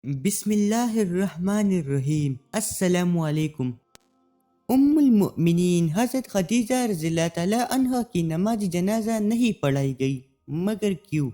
بسم اللہ الرحمن الرحیم۔ السلام علیکم۔ ام المؤمنین حضرت خدیجہ رضی اللہ تعالیٰ عنہ کی نماز جنازہ نہیں پڑھائی گئی، مگر کیوں؟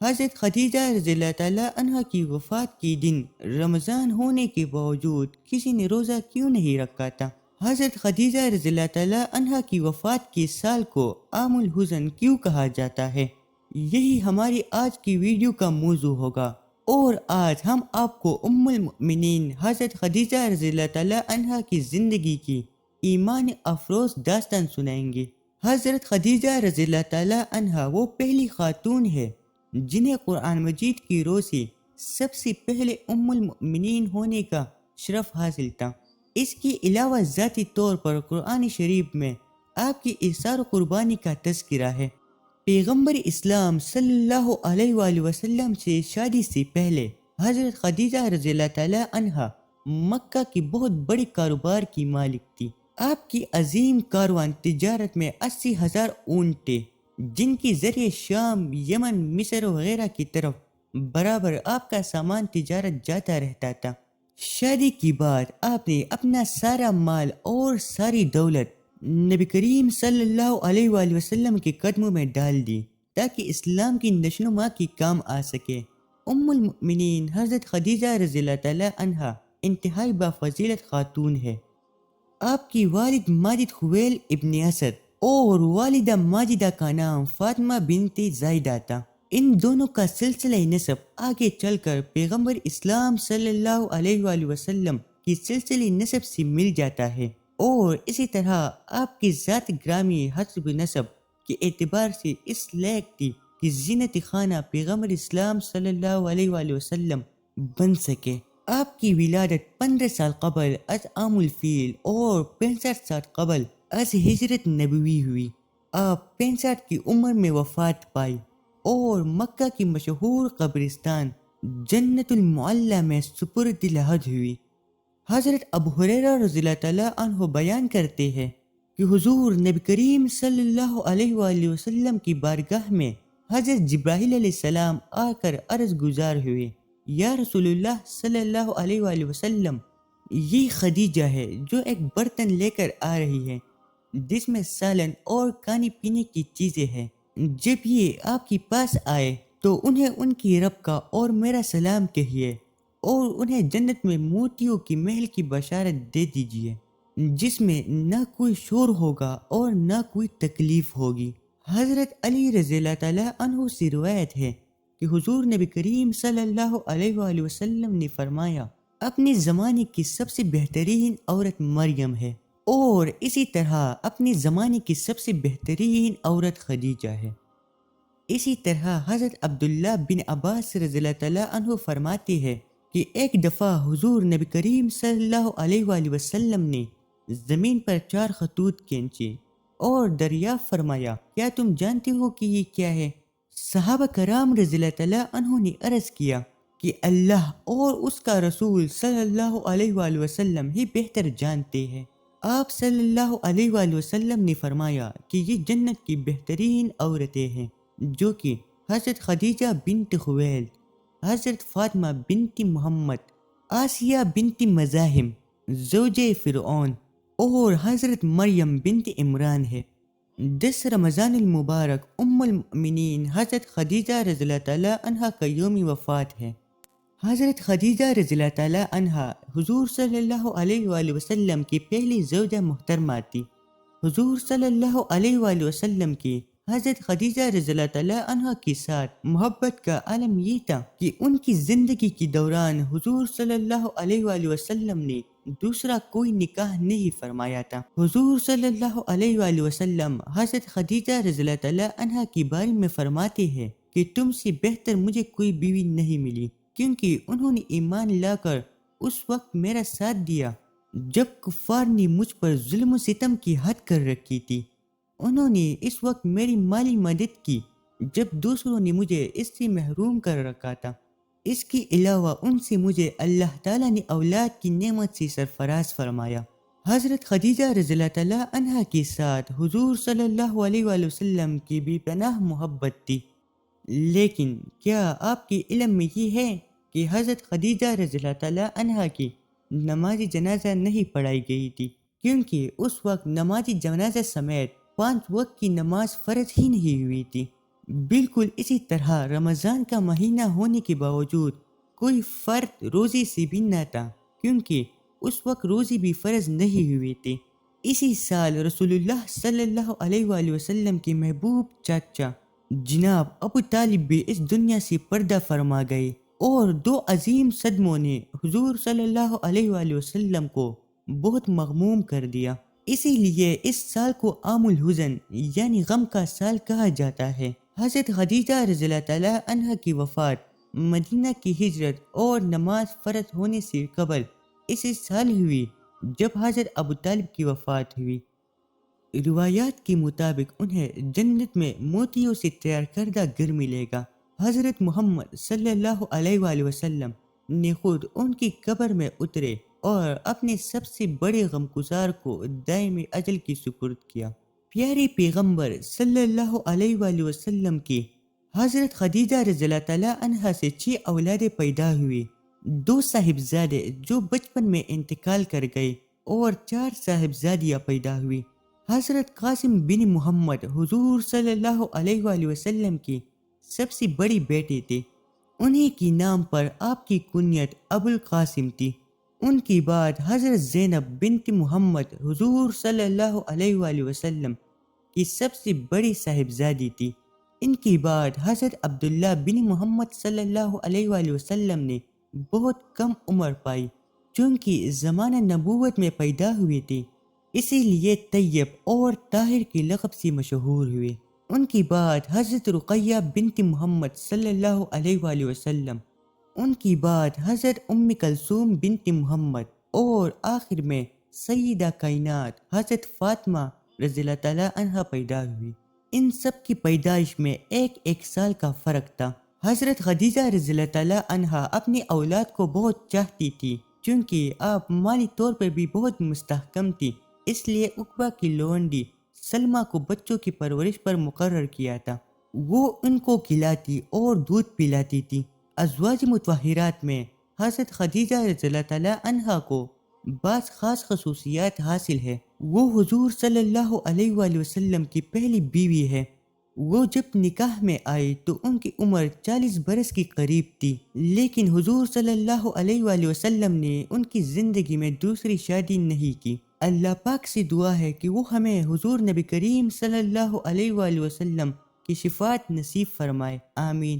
حضرت خدیجہ رضی اللہ تعالیٰ عنہ کی وفات کے دن رمضان ہونے کے باوجود کسی نے روزہ کیوں نہیں رکھا تھا؟ حضرت خدیجہ رضی اللہ تعالیٰ عنہ کی وفات کے سال کو عام الحزن کیوں کہا جاتا ہے؟ یہی ہماری آج کی ویڈیو کا موضوع ہوگا، اور آج ہم آپ کو ام المؤمنین حضرت خدیجہ رضی اللہ تعالیٰ عنہ کی زندگی کی ایمان افروز داستان سنائیں گے۔ حضرت خدیجہ رضی اللہ تعالیٰ عنہ وہ پہلی خاتون ہے جنہیں قرآن مجید کی روح سے سب سے پہلے ام المؤمنین ہونے کا شرف حاصل تھا۔ اس کے علاوہ ذاتی طور پر قرآن شریف میں آپ کی ایثار و قربانی کا تذکرہ ہے۔ پیغمبر اسلام صلی اللہ علیہ وآلہ وسلم سے شادی سے پہلے حضرت خدیجہ رضی اللہ تعالیٰ عنہ مکہ کی بہت بڑی کاروبار کی مالک تھی۔ آپ کی عظیم کاروان تجارت میں 80,000 اونٹ تھے، جن کے ذریعے شام، یمن، مصر وغیرہ کی طرف برابر آپ کا سامان تجارت جاتا رہتا تھا۔ شادی کے بعد آپ نے اپنا سارا مال اور ساری دولت نبی کریم صلی اللہ علیہ وآلہ وسلم کے قدموں میں ڈال دی تاکہ اسلام کی نشوونما کی کام آ سکے۔ ام المؤمنین حضرت خدیجہ رضی اللہ تعالیٰ عنہ انتہائی بافضیلت خاتون ہے۔ آپ کی والد ماجد خویل ابن اسد اور والدہ ماجدہ کا نام فاطمہ بنت زائدہ تھا۔ ان دونوں کا سلسلہ نسب آگے چل کر پیغمبر اسلام صلی اللہ علیہ وآلہ وسلم کی سلسلہ نسب سے مل جاتا ہے، اور اسی طرح آپ کی ذات گرامی حسب نسب کے اعتبار سے اس لائق تھی کہ زینت خانہ پیغمبر اسلام صلی اللہ علیہ وآلہ وسلم بن سکے۔ آپ کی ولادت 15 سال قبل از عام الفیل اور 65 سال قبل از ہجرت نبوی ہوئی۔ آپ 65 کی عمر میں وفات پائی اور مکہ کی مشہور قبرستان جنت المعلی میں سپرد لحد ہوئی۔ حضرت ابو ہریرہ رضی اللہ تعالیٰ عنہ بیان کرتے ہیں کہ حضور نبی کریم صلی اللہ علیہ وآلہ وسلم کی بارگاہ میں حضرت جبرائیل علیہ السلام آ کر عرض گزار ہوئے، یا رسول اللہ صلی اللہ علیہ وآلہ وسلم، یہ خدیجہ ہے جو ایک برتن لے کر آ رہی ہے جس میں سالن اور کھانے پینے کی چیزیں ہیں۔ جب یہ آپ کے پاس آئے تو انہیں ان کی رب کا اور میرا سلام کہیے، اور انہیں جنت میں موتیوں کی محل کی بشارت دے دیجیے جس میں نہ کوئی شور ہوگا اور نہ کوئی تکلیف ہوگی۔ حضرت علی رضی اللہ تعالیٰ عنہ سے روایت ہے کہ حضور نبی کریم صلی اللہ علیہ وآلہ وسلم نے فرمایا، اپنے زمانے کی سب سے بہترین عورت مریم ہے، اور اسی طرح اپنے زمانے کی سب سے بہترین عورت خدیجہ ہے۔ اسی طرح حضرت عبداللہ بن عباس رضی اللہ تعالیٰ عنہ فرماتے ہیں کہ ایک دفعہ حضور نبی کریم صلی اللہ علیہ وآلہ وسلم نے زمین پر 4 خطوط کھینچے اور دریافت فرمایا، کیا تم جانتے ہو کہ یہ کیا ہے؟ صحابہ کرام رضی اللہ تعالیٰ عنہ نے عرض کیا کہ اللہ اور اس کا رسول صلی اللہ علیہ وآلہ وسلم ہی بہتر جانتے ہیں۔ آپ صلی اللہ علیہ وآلہ وسلم نے فرمایا کہ یہ جنت کی بہترین عورتیں ہیں، جو کہ حضرت خدیجہ بنت خویلد، حضرت فاطمہ بنت محمد، آسیہ بنت مزاحم زوجہ فرعون، اور حضرت مریم بنت عمران ہے۔ 10 رمضان المبارک ام المؤمنین حضرت خدیجہ رضی اللہ تعالیٰ عنہ کا یوم وفات ہے۔ حضرت خدیجہ رضی اللہ تعالیٰ عنہ حضور صلی اللہ علیہ وآلہ وسلم کی پہلی زوجہ محترمہ تھی۔ حضور صلی اللہ علیہ وآلہ وسلم کی حضرت خدیجہ رضی اللہ تعالیٰ عنہ کے ساتھ محبت کا عالم یہ تھا کہ ان کی زندگی کے دوران حضور صلی اللہ علیہ وآلہ وسلم نے دوسرا کوئی نکاح نہیں فرمایا تھا۔ حضور صلی اللہ علیہ وآلہ وسلم حضرت خدیجہ رضی اللہ تعالیٰ عنہ کے بارے میں فرماتے ہیں کہ تم سے بہتر مجھے کوئی بیوی نہیں ملی، کیونکہ انہوں نے ایمان لا کر اس وقت میرا ساتھ دیا جب کفار نے مجھ پر ظلم و ستم کی حد کر رکھی تھی۔ انہوں نے اس وقت میری مالی مدد کی جب دوسروں نے مجھے اس سے محروم کر رکھا تھا۔ اس کے علاوہ ان سے مجھے اللہ تعالیٰ نے اولاد کی نعمت سے سرفراز فرمایا۔ حضرت خدیجہ رضی اللہ تعالیٰ عنہ کے ساتھ حضور صلی اللہ علیہ وآلہ وسلم کی بے پناہ محبت تھی، لیکن کیا آپ کے علم میں یہ ہے کہ حضرت خدیجہ رضی اللہ تعالیٰ عنہا کی نماز جنازہ نہیں پڑھائی گئی تھی، کیونکہ اس وقت نماز جنازہ سمیت 5 وقت کی نماز فرض ہی نہیں ہوئی تھی۔ بالکل اسی طرح رمضان کا مہینہ ہونے کے باوجود کوئی فرد روزے سے بھی نہ تھا، کیونکہ اس وقت روزے بھی فرض نہیں ہوئی تھی۔ اسی سال رسول اللہ صلی اللہ علیہ وآلہ وسلم کے محبوب چاچا جناب ابو طالب بھی اس دنیا سے پردہ فرما گئے، اور 2 عظیم صدموں نے حضور صلی اللہ علیہ وآلہ وسلم کو بہت مغموم کر دیا۔ اسی لیے اس سال کو عام الحزن یعنی غم کا سال کہا جاتا ہے۔ حضرت خدیجہ رضی اللہ تعالیٰ عنہ کی وفات مدینہ کی ہجرت اور نماز فرض ہونے سے قبل اسی سال ہوئی جب حضرت ابو طالب کی وفات ہوئی۔ روایات کے مطابق انہیں جنت میں موتیوں سے تیار کردہ گھر ملے گا۔ حضرت محمد صلی اللہ علیہ وآلہ وسلم نے خود ان کی قبر میں اترے اور اپنے سب سے بڑے غمگسار کو دائم اجل کی سپرد کیا۔ پیارے پیغمبر صلی اللہ علیہ وآلہ وسلم کی حضرت خدیجہ رضی اللہ تعالیٰ عنہا سے 6 اولادیں پیدا ہوئی، 2 صاحبزادے جو بچپن میں انتقال کر گئے اور 4 صاحبزادیاں پیدا ہوئی۔ حضرت قاسم بن محمد حضور صلی اللہ علیہ وآلہ وسلم کی سب سے بڑی بیٹی تھی، انہی کی نام پر آپ کی کنیت ابو القاسم تھی۔ ان کی بعد حضرت زینب بنت محمد حضور صلی اللہ علیہ وآلہ وسلم کی سب سے بڑی صاحبزادی تھی۔ ان کی بعد حضرت عبداللہ بن محمد صلی اللہ علیہ وآلہ وسلم نے بہت کم عمر پائی، چونکہ زمانہ نبوت میں پیدا ہوئی تھی، اسی لیے طیب اور طاہر کے لقب سے مشہور ہوئے۔ ان کی بعد حضرت رقیہ بنت محمد صلی اللہ علیہ وآلہ وسلم، ان کی بعد حضرت ام کلثوم بنت محمد، اور آخر میں سیدہ کائنات حضرت فاطمہ رضی اللہ تعالیٰ عنہا پیدا ہوئی۔ ان سب کی پیدائش میں ایک سال کا فرق تھا۔ حضرت خدیجہ رضی اللہ تعالیٰ عنہا اپنی اولاد کو بہت چاہتی تھی، چونکہ آپ مالی طور پر بھی بہت مستحکم تھی، اس لیے عقبہ کی لونڈی سلمہ کو بچوں کی پرورش پر مقرر کیا تھا۔ وہ ان کو کھلاتی اور دودھ پلاتی تھی۔ ازواج مطہرات میں حضرت خدیجہ رضی اللہ تعالیٰ عنہا کو بعض خاص خصوصیات حاصل ہے۔ وہ حضور صلی اللہ علیہ وآلہ وسلم کی پہلی بیوی ہے۔ وہ جب نکاح میں آئی تو ان کی عمر 40 برس کے قریب تھی، لیکن حضور صلی اللہ علیہ وآلہ وسلم نے ان کی زندگی میں دوسری شادی نہیں کی۔ اللہ پاک سے دعا ہے کہ وہ ہمیں حضور نبی کریم صلی اللہ علیہ وآلہ وسلم کی شفاعت نصیب فرمائے، آمین۔